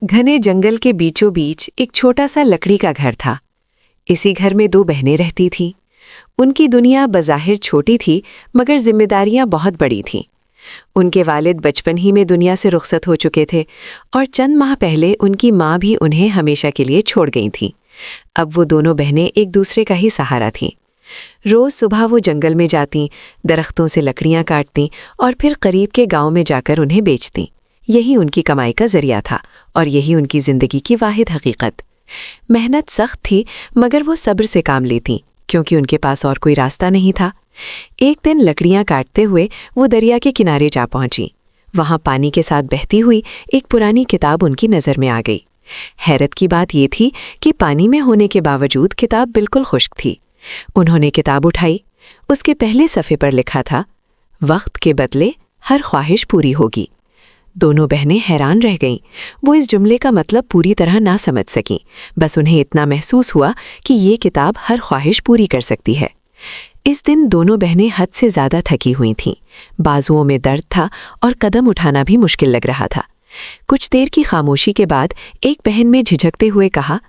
घने जंगल के बीचों बीच एक छोटा सा लकड़ी का घर था। इसी घर में दो बहनें रहती थीं। उनकी दुनिया बज़ाहिर छोटी थी, मगर जिम्मेदारियां बहुत बड़ी थीं। उनके वालिद बचपन ही में दुनिया से रुखसत हो चुके थे और चंद माह पहले उनकी माँ भी उन्हें हमेशा के लिए छोड़ गई थी। अब वो दोनों बहनें एक दूसरे का ही सहारा थीं। रोज़ सुबह वो जंगल में जातीं, दरख्तों से लकड़ियाँ काटतीं और फिर करीब के गांव में जाकर उन्हें बेचतीं। यही उनकी कमाई का जरिया था और यही उनकी ज़िंदगी की वाहिद हकीकत। मेहनत सख्त थी, मगर वो सब्र से काम लेतीं, क्योंकि उनके पास और कोई रास्ता नहीं था। एक दिन लकड़ियाँ काटते हुए वो दरिया के किनारे जा पहुंची। वहां पानी के साथ बहती हुई एक पुरानी किताब उनकी नज़र में आ गई। हैरत की बात ये थी कि पानी में होने के बावजूद किताब बिल्कुल खुश्क थी। उन्होंने किताब उठाई। उसके पहले सफ़े पर लिखा था, वक्त के बदले हर ख्वाहिश पूरी होगी। दोनों बहनें हैरान रह गईं। वो इस जुमले का मतलब पूरी तरह ना समझ सकीं, बस उन्हें इतना महसूस हुआ कि ये किताब हर ख्वाहिश पूरी कर सकती है। इस दिन दोनों बहनें हद से ज़्यादा थकी हुई थीं। बाजुओं में दर्द था और कदम उठाना भी मुश्किल लग रहा था। कुछ देर की खामोशी के बाद एक बहन में झिझकते हुए कहा,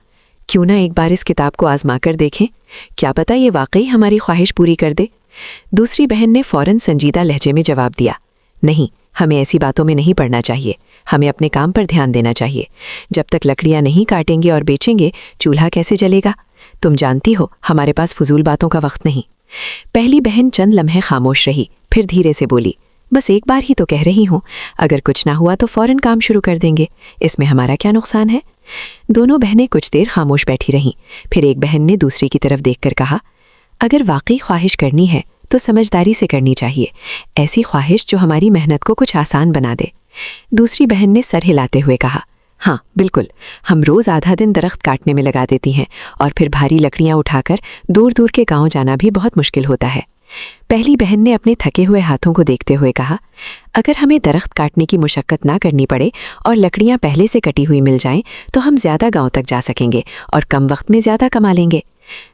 क्यों ना एक बार इस किताब को आजमा कर देखें, क्या पता ये वाकई हमारी ख्वाहिश पूरी कर दे। दूसरी बहन ने फौरन संजीदा लहजे में जवाब दिया, नहीं, हमें ऐसी बातों में नहीं पड़ना चाहिए। हमें अपने काम पर ध्यान देना चाहिए। जब तक लकड़ियाँ नहीं काटेंगे और बेचेंगे, चूल्हा कैसे जलेगा? तुम जानती हो, हमारे पास फजूल बातों का वक्त नहीं। पहली बहन चंद लम्हे खामोश रही, फिर धीरे से बोली, बस एक बार ही तो कह रही हूँ, अगर कुछ ना हुआ तो फौरन काम शुरू कर देंगे, इसमें हमारा क्या नुकसान है। दोनों बहनें कुछ देर खामोश बैठी रहीं। फिर एक बहन ने दूसरी की तरफ देखकर कहा, अगर वाकई ख्वाहिश करनी है तो समझदारी से करनी चाहिए, ऐसी ख्वाहिश जो हमारी मेहनत को कुछ आसान बना दे। दूसरी बहन ने सर हिलाते हुए कहा, हाँ बिल्कुल, हम रोज़ आधा दिन दरख्त काटने में लगा देती हैं और फिर भारी लकड़ियाँ उठाकर दूर दूर के गांव जाना भी बहुत मुश्किल होता है। पहली बहन ने अपने थके हुए हाथों को देखते हुए कहा, अगर हमें दरख्त काटने की मुशक्क़त ना करनी पड़े और लकड़ियाँ पहले से कटी हुई मिल जाएं, तो हम ज़्यादा गांव तक जा सकेंगे और कम वक्त में ज़्यादा कमा लेंगे।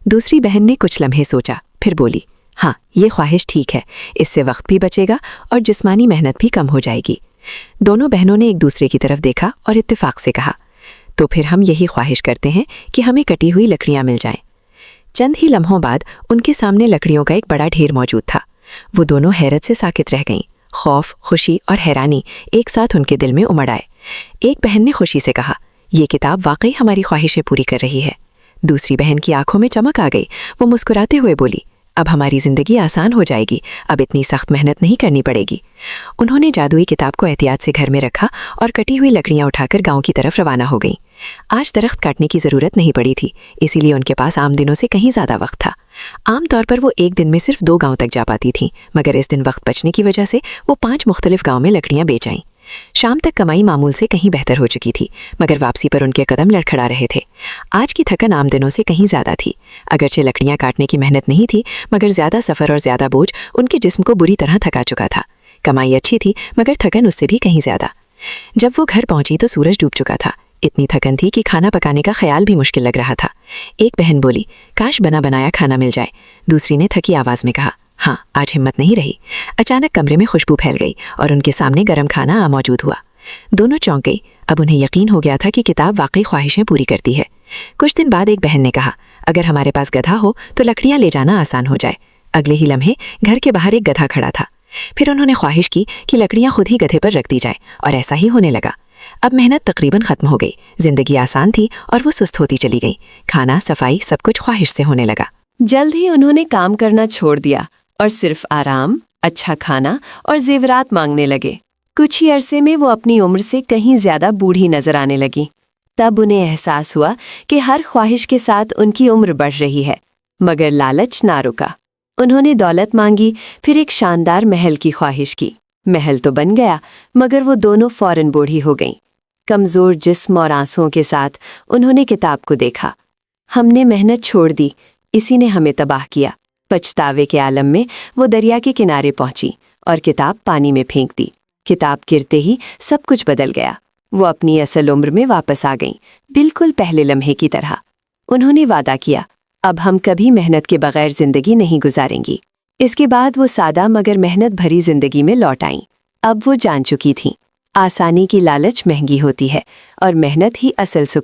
दूसरी बहन ने कुछ लम्हे सोचा, फिर बोली, हाँ ये ख्वाहिश ठीक है, इससे वक्त भी बचेगा और जिस्मानी मेहनत भी कम हो जाएगी। दोनों बहनों ने एक दूसरे की तरफ देखा और इत्तेफाक से कहा, तो फिर हम यही ख्वाहिश करते हैं कि हमें कटी हुई लकड़ियाँ मिल जाएं। चंद ही लम्हों बाद उनके सामने लकड़ियों का एक बड़ा ढेर मौजूद था। वो दोनों हैरत से साकित रह गईं। खौफ, खुशी और हैरानी एक साथ उनके दिल में उमड़ आए। एक बहन ने खुशी से कहा, ये किताब वाकई हमारी ख्वाहिशें पूरी कर रही है। दूसरी बहन की आंखों में चमक आ गई। वो मुस्कुराते हुए बोली, अब हमारी ज़िंदगी आसान हो जाएगी, अब इतनी सख्त मेहनत नहीं करनी पड़ेगी। उन्होंने जादुई किताब को एहतियात से घर में रखा और कटी हुई लकड़ियाँ उठाकर गांव की तरफ रवाना हो गईं। आज दरख्त काटने की ज़रूरत नहीं पड़ी थी, इसीलिए उनके पास आम दिनों से कहीं ज़्यादा वक्त था। आम तौर पर वो एक दिन में सिर्फ 2 गांव तक जा पाती थीं, मगर इस दिन वक्त बचने की वजह से वो 5 मुख्तलिफ गाँव में लकड़ियाँ बेच आईं। शाम तक कमाई मामूल से कहीं बेहतर हो चुकी थी, मगर वापसी पर उनके कदम लड़खड़ा रहे थे। आज की थकन आम दिनों से कहीं ज़्यादा थी। अगरचे लकड़ियाँ काटने की मेहनत नहीं थी, मगर ज़्यादा सफ़र और ज़्यादा बोझ उनके जिस्म को बुरी तरह थका चुका था। कमाई अच्छी थी, मगर थकन उससे भी कहीं ज़्यादा। जब वो घर पहुंची तो सूरज डूब चुका था। इतनी थकन थी कि खाना पकाने का ख्याल भी मुश्किल लग रहा था। एक बहन बोली, काश बना बनाया खाना मिल जाए। दूसरी ने थकी आवाज़ में कहा, हाँ आज हिम्मत नहीं रही। अचानक कमरे में खुशबू फैल गई और उनके सामने गर्म खाना मौजूद हुआ। दोनों चौंक गई। अब उन्हें यकीन हो गया था कि किताब वाकई ख्वाहिशें पूरी करती है। कुछ दिन बाद एक बहन ने कहा, अगर हमारे पास गधा हो तो लकड़ियाँ ले जाना आसान हो जाए। अगले ही लम्हे घर के बाहर एक गधा खड़ा था। फिर उन्होंने ख्वाहिश की कि लकड़ियाँ खुद ही गधे पर रख दी जाए, और ऐसा ही होने लगा। अब मेहनत तकरीबन ख़त्म हो गई। जिंदगी आसान थी और वो सुस्त होती चली गई। खाना, सफाई, सब कुछ ख्वाहिश से होने लगा। जल्द ही उन्होंने काम करना छोड़ दिया और सिर्फ आराम, अच्छा खाना और जेवरात मांगने लगे। कुछ ही अरसे में वो अपनी उम्र से कहीं ज्यादा बूढ़ी नजर आने लगी। तब उन्हें एहसास हुआ कि हर ख्वाहिश के साथ उनकी उम्र बढ़ रही है, मगर लालच ना रुका। उन्होंने दौलत मांगी, फिर एक शानदार महल की ख्वाहिश की। महल तो बन गया, मगर वो दोनों फौरन बूढ़ी हो गईं। कमज़ोर जिस्म और आंसुओं के साथ उन्होंने किताब को देखा। हमने मेहनत छोड़ दी, इसी ने हमें तबाह किया। पछतावे के आलम में वो दरिया के किनारे पहुंची और किताब पानी में फेंक दी। किताब गिरते ही सब कुछ बदल गया। वो अपनी असल उम्र में वापस आ गईं, बिल्कुल पहले लम्हे की तरह। उन्होंने वादा किया, अब हम कभी मेहनत के बगैर जिंदगी नहीं गुजारेंगी। इसके बाद वो सादा मगर मेहनत भरी जिंदगी में लौट आईं। अब वो जान चुकी थीं, आसानी की लालच महंगी होती है और मेहनत ही असल सुकून